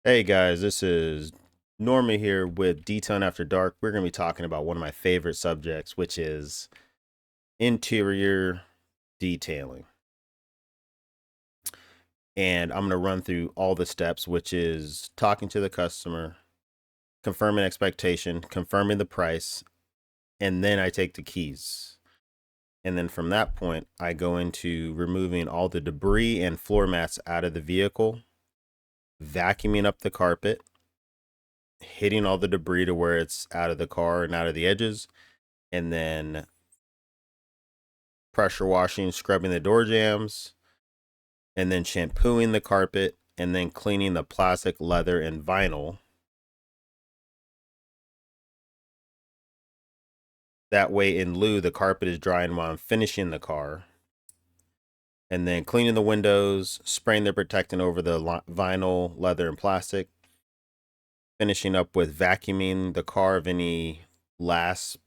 Hey guys, this is Norma here with Detailing After Dark. We're going to be talking about one of my favorite subjects, which is interior detailing. And I'm going to run through all the steps, which is talking to the customer, confirming expectation, confirming the price, and then I take the keys. And then from that point, I go into removing all the debris and floor mats out of the vehicle, vacuuming up the carpet, hitting all the debris to where it's out of the car and out of the edges, and then pressure washing, scrubbing the door jambs, and then shampooing the carpet, and then cleaning the plastic, leather, and vinyl. That way, in lieu, the carpet is drying while I'm finishing the car. And then cleaning the windows, spraying the protectant over the vinyl, leather, and plastic. Finishing up with vacuuming the car of any last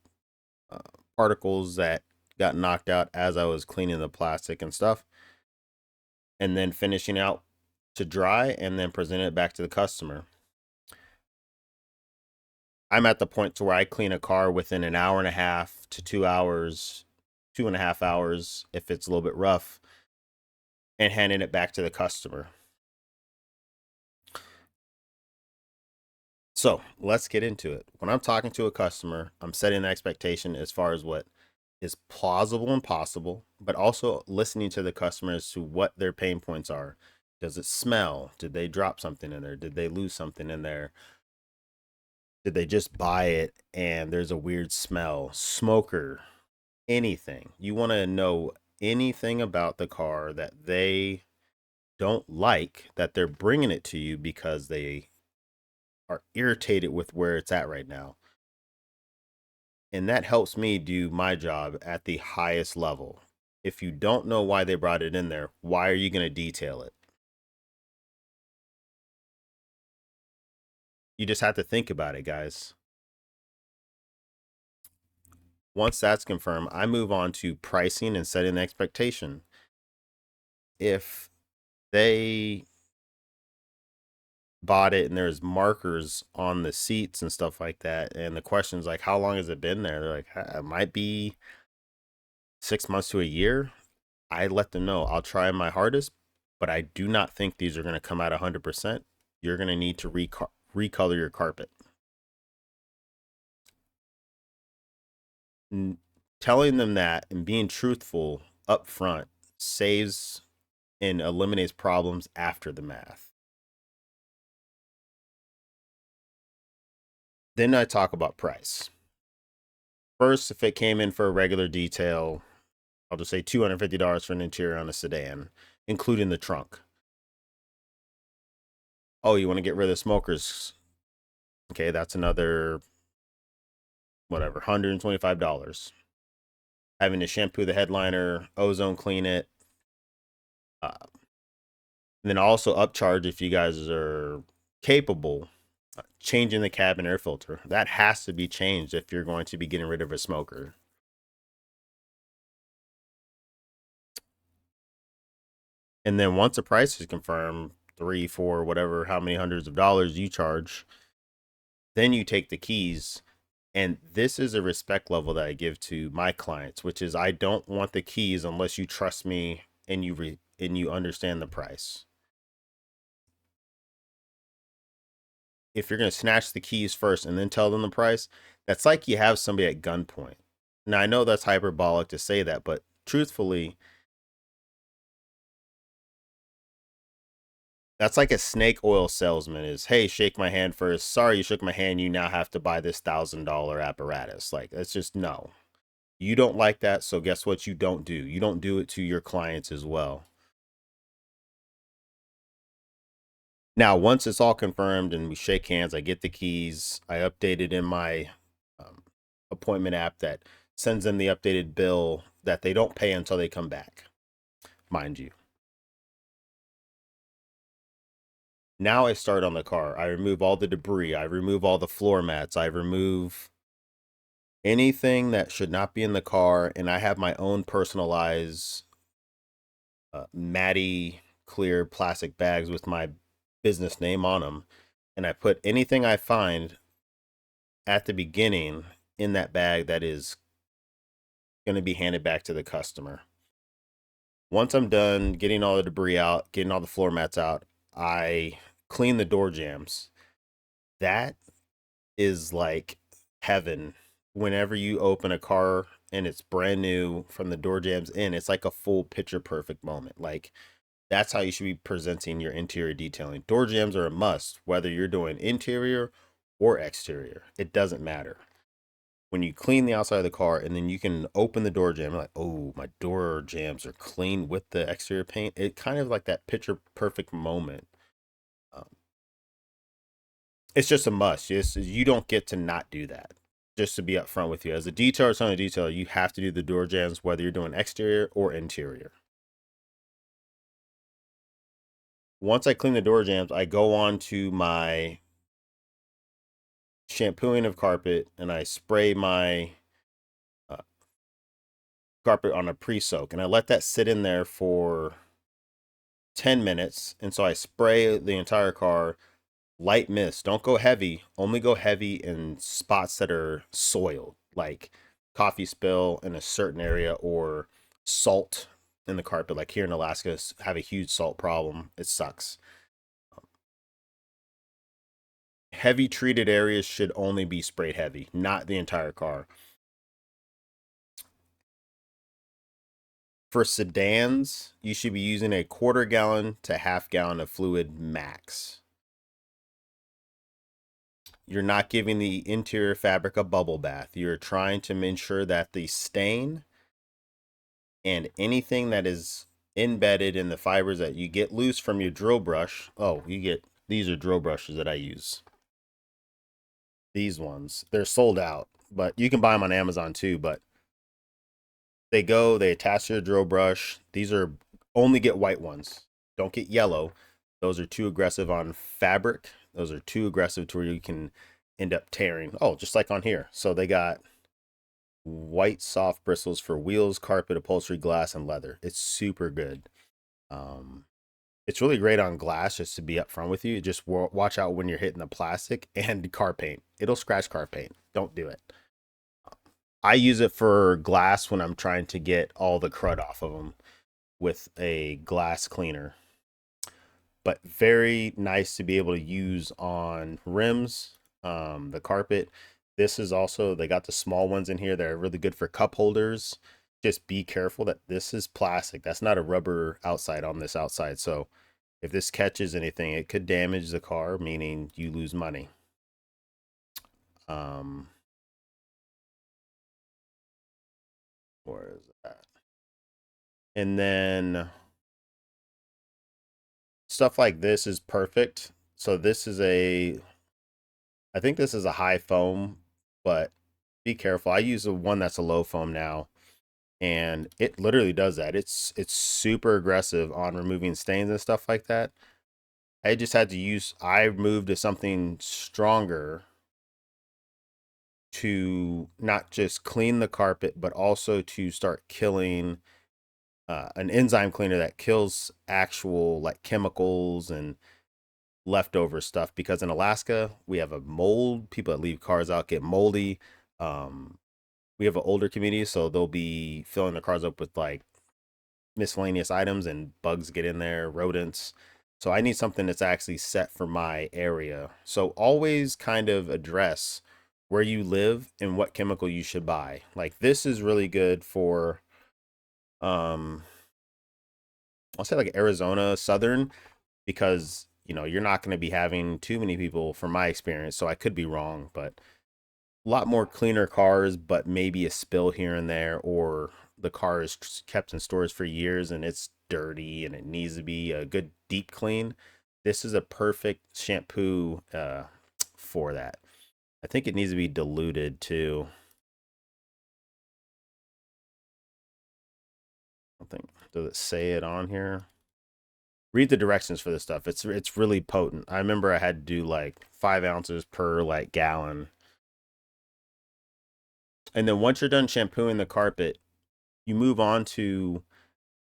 uh, particles that got knocked out as I was cleaning the plastic and stuff. And then finishing out to dry and then present it back to the customer. I'm at the point to where I clean a car within an hour and a half to 2 hours, 2.5 hours if it's a little bit rough, and handing it back to the customer. So let's get into it. When I'm talking to a customer, I'm setting an expectation as far as what is plausible and possible, but also listening to the customer as to what their pain points are. Does it smell? Did they drop something in there? Did they lose something in there? Did they just buy it and there's a weird smell? Smoker, anything. You want to know anything about the car that they don't like, that they're bringing it to you because they are irritated with where it's at right now. And that helps me do my job at the highest level. If you don't know why they brought it in there, why are you going to detail it? You just have to think about it, guys. Once that's confirmed, I move on to pricing and setting the expectation. If they bought it and there's markers on the seats and stuff like that, and the question's like, how long has it been there? They're like, it might be 6 months to a year. I let them know I'll try my hardest, but I do not think these are going to come out 100%. You're going to need to recolor your carpet. Telling them that and being truthful up front saves and eliminates problems after the math. Then I talk about price. First, if it came in for a regular detail, I'll just say $250 for an interior on a sedan, including the trunk. Oh, you want to get rid of the smokers? Okay, that's another whatever, $125. Having to shampoo the headliner, ozone clean it, and then also upcharge if you guys are capable changing the cabin air filter. That has to be changed if you're going to be getting rid of a smoker. And then once the price is confirmed, three, four, whatever, how many hundreds of dollars you charge, then you take the keys. And this is a respect level that I give to my clients, which is I don't want the keys unless you trust me and you understand the price. If you're going to snatch the keys first and then tell them the price, that's like you have somebody at gunpoint. Now I know that's hyperbolic to say that, but truthfully, that's like a snake oil salesman is, hey, shake my hand first. Sorry, you shook my hand. You now have to buy this $1,000 apparatus. Like, it's just no. You don't like that. So, guess what? You don't do? You don't do it to your clients as well. Now, once it's all confirmed and we shake hands, I get the keys. I update it in my um, appointment app that sends them the updated bill that they don't pay until they come back, mind you. Now I start on the car. I remove all the debris. I remove all the floor mats. I remove anything that should not be in the car, and I have my own personalized matty clear plastic bags with my business name on them and I put anything I find at the beginning in that bag that is going to be handed back to the customer. Once I'm done getting all the debris out, getting all the floor mats out, I clean the door jambs. That is like heaven. Whenever you open a car and it's brand new from the door jambs in, it's like a full picture perfect moment. Like that's how you should be presenting your interior detailing. Door jambs are a must, whether you're doing interior or exterior. It doesn't matter. When you clean the outside of the car and then you can open the door jamb, like, oh, my door jambs are clean with the exterior paint. It kind of like that picture perfect moment. Um, it's just a must. You don't get to not do that. Just to be upfront with you, as a detailer, it's on a detailer, you have to do the door jambs whether you're doing exterior or interior. Once I clean the door jambs, I go on to my shampooing of carpet and I spray my uh, carpet on a pre-soak and I let that sit in there for 10 minutes. And so I spray the entire car, light mist. Don't go heavy, only go heavy in spots that are soiled, like coffee spill in a certain area or salt in the carpet. Like here in Alaska, have a huge salt problem. It sucks. Heavy treated areas should only be sprayed heavy, not the entire car. For sedans, you should be using a quarter gallon to half gallon of fluid max. You're not giving the interior fabric a bubble bath. You're trying to ensure that the stain and anything that is embedded in the fibers that you get loose from your drill brush. Oh, you get, these are drill brushes that I use. These ones, they're sold out, but you can buy them on Amazon too. But they attach to your drill brush. These are, only get white ones. Don't get yellow. Those are too aggressive on fabric. Those are too aggressive to where you can end up tearing. Oh, just like on here. So they got white soft bristles for wheels, carpet, upholstery, glass, and leather. It's super good. Um, it's really great on glass, just to be upfront with you. Just watch out when you're hitting the plastic and car paint. It'll scratch car paint. Don't do it. I use it for glass when I'm trying to get all the crud off of them with a glass cleaner. But very nice to be able to use on rims, the carpet. This is also, they got the small ones in here that are really good for cup holders. Just be careful that this is plastic. That's not a rubber outside on this outside. So if this catches anything, it could damage the car, meaning you lose money. Um, where is that? And then stuff like this is perfect. So this is a, I think this is a high foam, but be careful. I use the one that's a low foam now, and it literally does that. It's super aggressive on removing stains and stuff like that. I just had to use, I moved to something stronger to not just clean the carpet, but also to start killing an enzyme cleaner that kills actual like chemicals and leftover stuff. Because in Alaska, we have a mold. People that leave cars out get moldy. Um, we have an older community, so they'll be filling their cars up with like miscellaneous items and bugs get in there, rodents. So I need something that's actually set for my area. So always kind of address where you live and what chemical you should buy. Like this is really good for um I'll say like Arizona, Southern, because you're not going to be having too many people from my experience. So I could be wrong, but a lot more cleaner cars, but maybe a spill here and there, or the car is kept in storage for years and it's dirty and it needs to be a good deep clean. This is a perfect shampoo for that. I think it needs to be diluted too. I don't think, does it say it on here? Read the directions for this stuff. It's really potent. I remember I had to do like 5 ounces per like gallon. And then once you're done shampooing the carpet, you move on to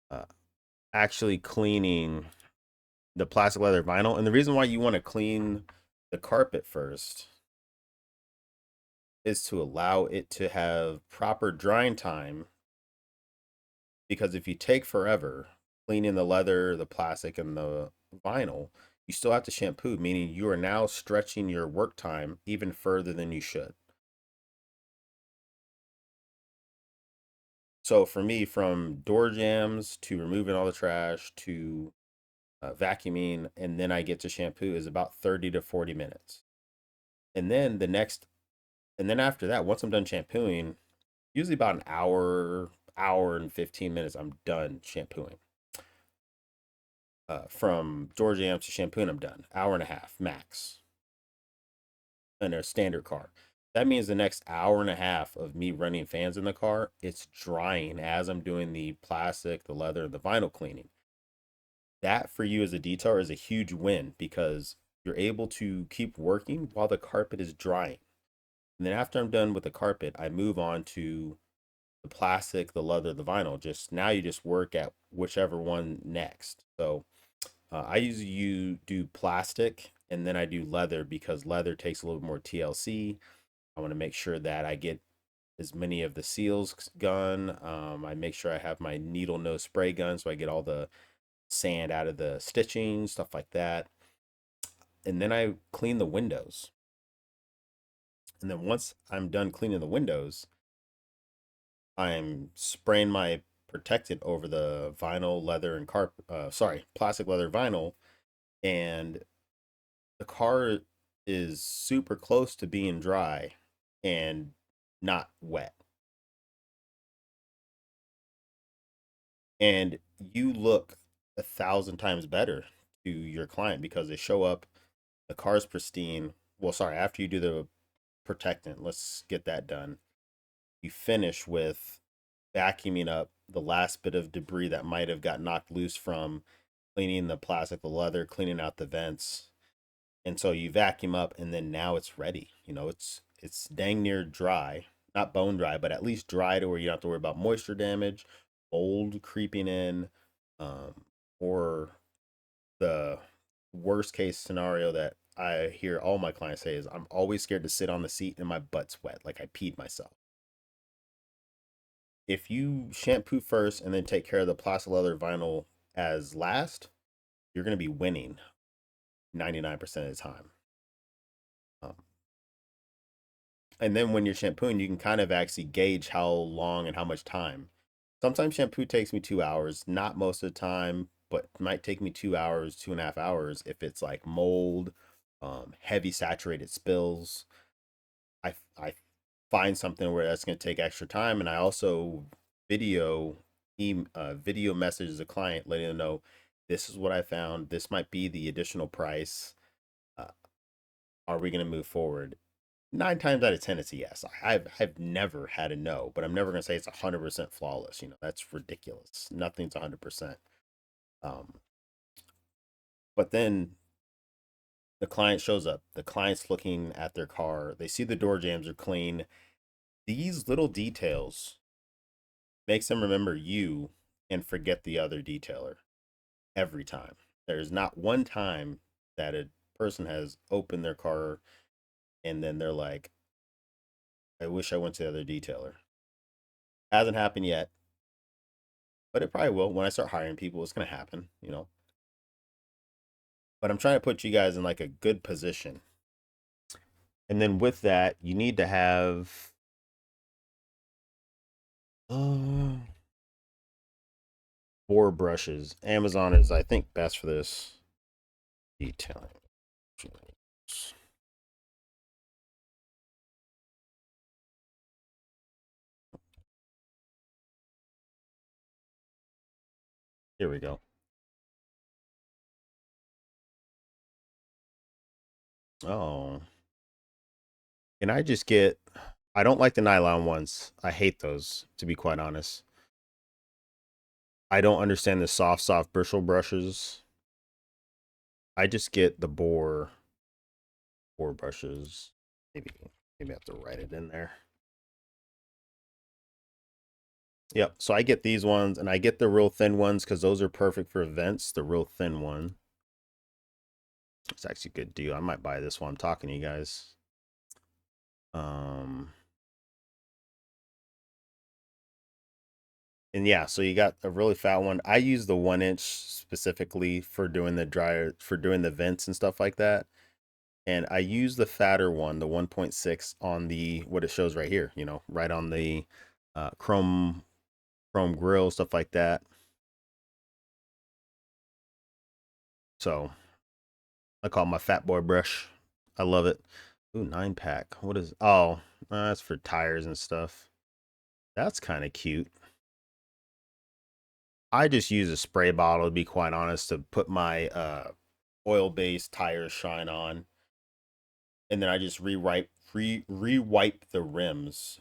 uh, actually cleaning the plastic leather vinyl. And the reason why you want to clean the carpet first is to allow it to have proper drying time, because if you take forever cleaning the leather, the plastic, and the vinyl, you still have to shampoo, meaning you are now stretching your work time even further than you should. So for me, from door jams to removing all the trash to vacuuming, and then I get to shampoo is about 30 to 40 minutes. And then and then after that, once I'm done shampooing, usually about an hour and 15 minutes, I'm done shampooing. From door jams to shampooing, I'm done. Hour and a half max in a standard car. That means the next hour and a half of me running fans in the car, it's drying as I'm doing the plastic, the leather, and the vinyl cleaning. That for you as a detailer is a huge win because you're able to keep working while the carpet is drying. And then after I'm done with the carpet, I move on to the plastic, the leather, the vinyl. Just now you just work at whichever one next. So I usually do plastic and then I do leather because leather takes a little more TLC. I want to make sure that I get as many of the seals gun. I make sure I have my needle nose spray gun so I get all the sand out of the stitching, stuff like that. And then I clean the windows. And then once I'm done cleaning the windows, I'm spraying my protectant over the vinyl, leather, and plastic, leather, vinyl. And the car is super close to being dry and not wet. And you look 1,000 times better to your client because they show up, the car's pristine. Well, sorry, after you do the protectant, let's get that done. You finish with vacuuming up the last bit of debris that might have got knocked loose from cleaning the plastic, the leather, cleaning out the vents. And so you vacuum up and then now it's ready. It's dang near dry. Not bone dry, but at least dry to where you don't have to worry about moisture damage, mold creeping in, um, or the worst case scenario that I hear all my clients say is I'm always scared to sit on the seat and my butt's wet, like I peed myself. If you shampoo first and then take care of the plastic, leather, vinyl as last, you're going to be winning 99% of the time. Um, and then when you're shampooing, you can kind of actually gauge how long and how much time. Sometimes shampoo takes me 2 hours, not most of the time, but it might take me 2 hours, 2.5 hours if it's like mold, heavy saturated spills. I find something where that's going to take extra time, and I also video video message the client letting them know this is what I found. This might be the additional price. Uh, are we going to move forward? 9 times out of 10, it's a yes. I've never had a no, but I'm never going to say it's 100% flawless. That's ridiculous. Nothing's 100%. Um, but then the client shows up. The client's looking at their car. They see the door jambs are clean. These little details makes them remember you and forget the other detailer every time. There's not one time that a person has opened their car and then they're like, I wish I went to the other detailer. Hasn't happened yet, but it probably will. When I start hiring people, it's going to happen. But I'm trying to put you guys in like a good position. And then with that, you need to have uh, 4 brushes. Amazon is, I think, best for this detailing. Here we go. Oh, and I don't like the nylon ones. I hate those, to be quite honest. I don't understand the soft bristle brushes. I just get the boar brushes. Maybe, maybe I have to write it in there. Yep. So I get these ones and I get the real thin ones because those are perfect for events, the real thin one. It's actually a good deal. I might buy this while I'm talking to you guys. Um, and yeah, so you got a really fat one. I use the 1 inch specifically for doing the dryer, for doing the vents and stuff like that. And I use the fatter one, the 1.6 on the, what it shows right here, right on the chrome grill, stuff like that. So I call it my fat boy brush. I love it. Ooh, 9 pack. What is, oh, that's for tires and stuff. That's kind of cute. I just use a spray bottle, to be quite honest, to put my oil-based tire shine on, and then I just re-wipe the rims,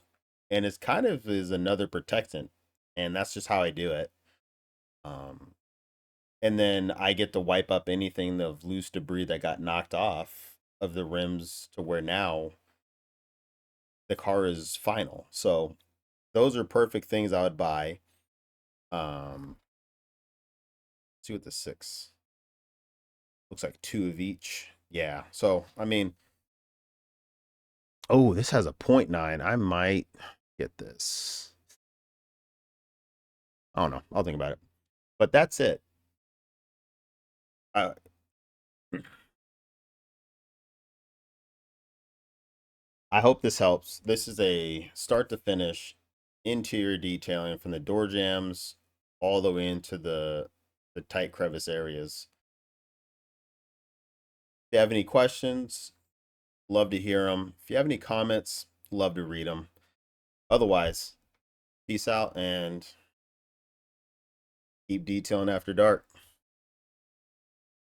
and it's kind of is another protectant, and that's just how I do it. Um, and then I get to wipe up anything of loose debris that got knocked off of the rims to where now the car is final. So those are perfect things I would buy. See what the six looks like, two of each. Yeah. So I mean, oh, this has a .9. I might get this. I don't know. I'll think about it. But that's it. Uh, I hope this helps. This is a start to finish interior detailing from the door jambs all the way into the tight crevice areas. If you have any questions, love to hear them. If you have any comments, love to read them. Otherwise, peace out and keep detailing after dark.